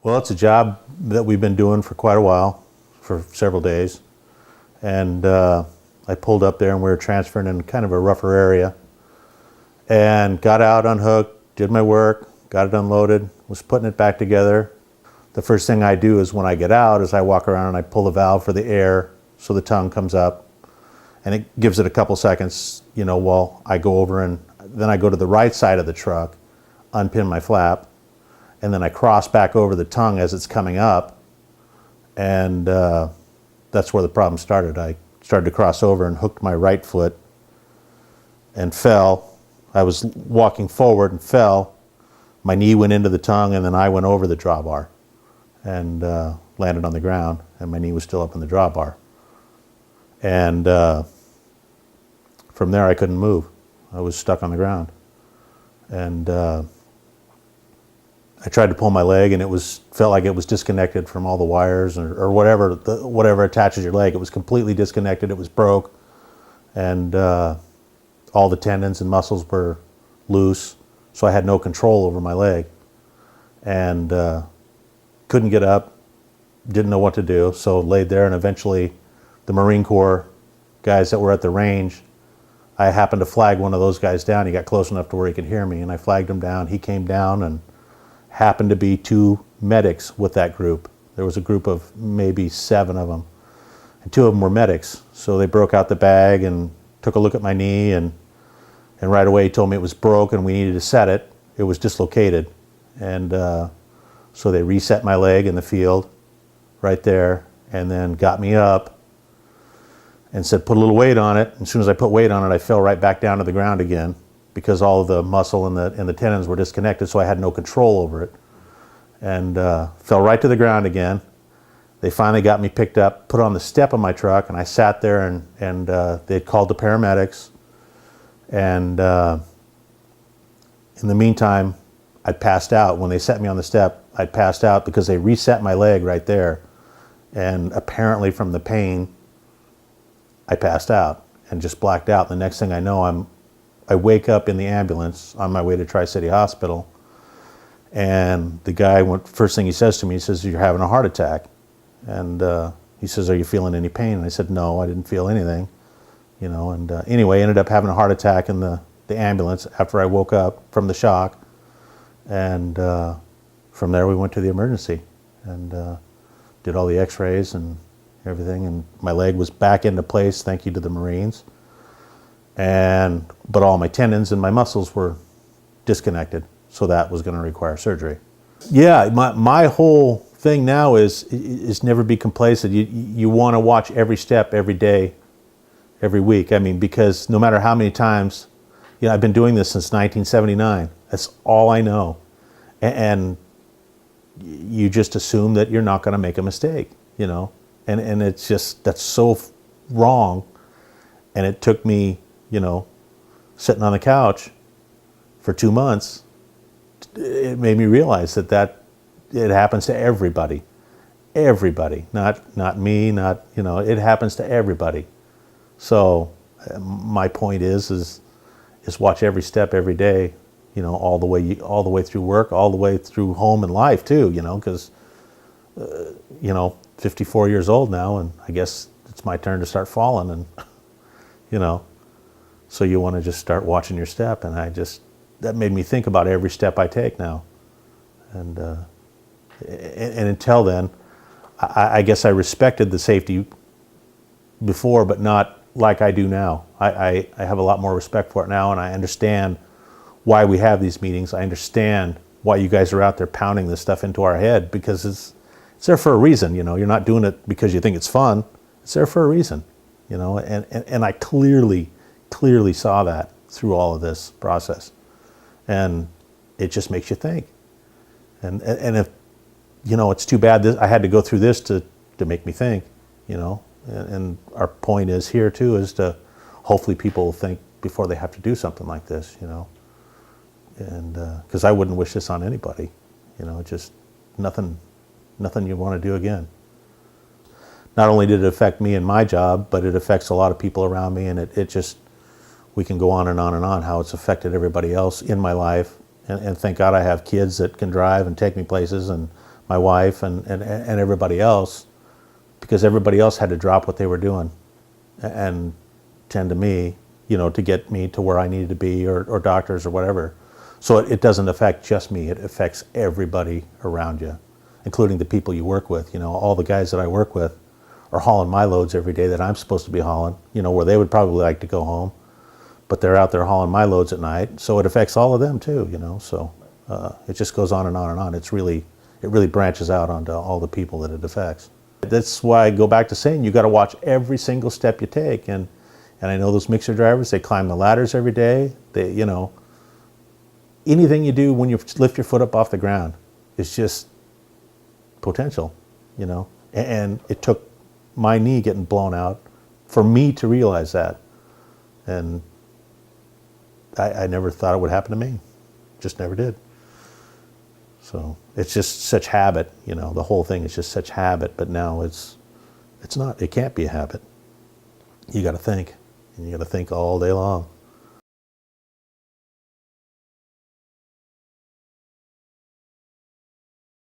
Well, it's a job that we've been doing for quite a while, for several days. And I pulled up there and we were transferring in kind of a rougher area. And got out, unhooked, did my work, got it unloaded, was putting it back together. The first thing I do is when I get out is I walk around and I pull the valve for the air so the tongue comes up. And it gives it a couple seconds, while I go over, and then I go to the right side of the truck, unpin my flap, and then I cross back over the tongue as it's coming up, and that's where the problem started. I started to cross over and hooked my right foot and fell. I was walking forward and fell. My knee went into the tongue, and then I went over the drawbar and landed on the ground, and my knee was still up in the drawbar. And from there I couldn't move. I was stuck on the ground. And I tried to pull my leg, and felt like it was disconnected from all the wires or whatever attaches your leg. It was completely disconnected. It was broke, and all the tendons and muscles were loose, so I had no control over my leg, and couldn't get up, didn't know what to do, so laid there. And eventually the Marine Corps guys that were at the range, I happened to flag one of those guys down. He got close enough to where he could hear me, and I flagged him down. He came down, and happened to be two medics with that group. There was a group of maybe 7 of them, and 2 of them were medics. So they broke out the bag and took a look at my knee, and right away he told me it was broke and we needed to set it. It was dislocated. And so they reset my leg in the field right there, and then got me up and said, put a little weight on it. And as soon as I put weight on it, I fell right back down to the ground again, because all of the muscle and the tendons were disconnected, so I had no control over it. And fell right to the ground again. They finally got me picked up, put on the step of my truck, and I sat there, and they'd called the paramedics. And in the meantime, I'd passed out. When they set me on the step, I'd passed out because they reset my leg right there. And apparently from the pain, I passed out and just blacked out. The next thing I know, I wake up in the ambulance on my way to Tri-City Hospital, and the guy first thing he says to me, he says, "You're having a heart attack." And he says, "Are you feeling any pain?" And I said, "No, I didn't feel anything." And anyway, I ended up having a heart attack in the ambulance after I woke up from the shock. And from there we went to the emergency and did all the x-rays and everything, and my leg was back into place, thank you to the Marines. But all my tendons and my muscles were disconnected, so that was going to require surgery. Yeah, my whole thing now is never be complacent. You want to watch every step, every day, every week. I mean, because no matter how many times, I've been doing this since 1979. That's all I know, and you just assume that you're not going to make a mistake, and it's just, that's so wrong. And it took me, sitting on the couch for 2 months, it made me realize that it happens to everybody. Everybody, not me, it happens to everybody. So my point is watch every step every day, all the way through work, all the way through home and life too, because 54 years old now, and I guess it's my turn to start falling, and so you want to just start watching your step. And that made me think about every step I take now. And until then, I guess I respected the safety before, but not like I do now. I have a lot more respect for it now, and I understand why we have these meetings. I understand why you guys are out there pounding this stuff into our head, because it's there for a reason. You're not doing it because you think it's fun. It's there for a reason. And I clearly saw that through all of this process, and it just makes you think. And if it's too bad I had to go through this to make me think. And our point is here too is to hopefully people think before they have to do something like this. And because I wouldn't wish this on anybody. Just nothing you want to do again. Not only did it affect me and my job, but it affects a lot of people around me, and it just, we can go on and on and on how it's affected everybody else in my life. And thank God I have kids that can drive and take me places, and my wife and everybody else, because everybody else had to drop what they were doing and tend to me, to get me to where I needed to be, or doctors or whatever. So it doesn't affect just me, it affects everybody around you, including the people you work with. All the guys that I work with are hauling my loads every day that I'm supposed to be hauling, where they would probably like to go home, but they're out there hauling my loads at night. So it affects all of them too, so it just goes on and on and on. It really branches out onto all the people that it affects. That's why I go back to saying you got to watch every single step you take. And I know those mixer drivers, they climb the ladders every day. They, anything you do when you lift your foot up off the ground is just potential, And it took my knee getting blown out for me to realize that. And I never thought it would happen to me. Just never did. So it's just such habit, the whole thing is just such habit, but now it's not, it can't be a habit. You got to think, and you got to think all day long.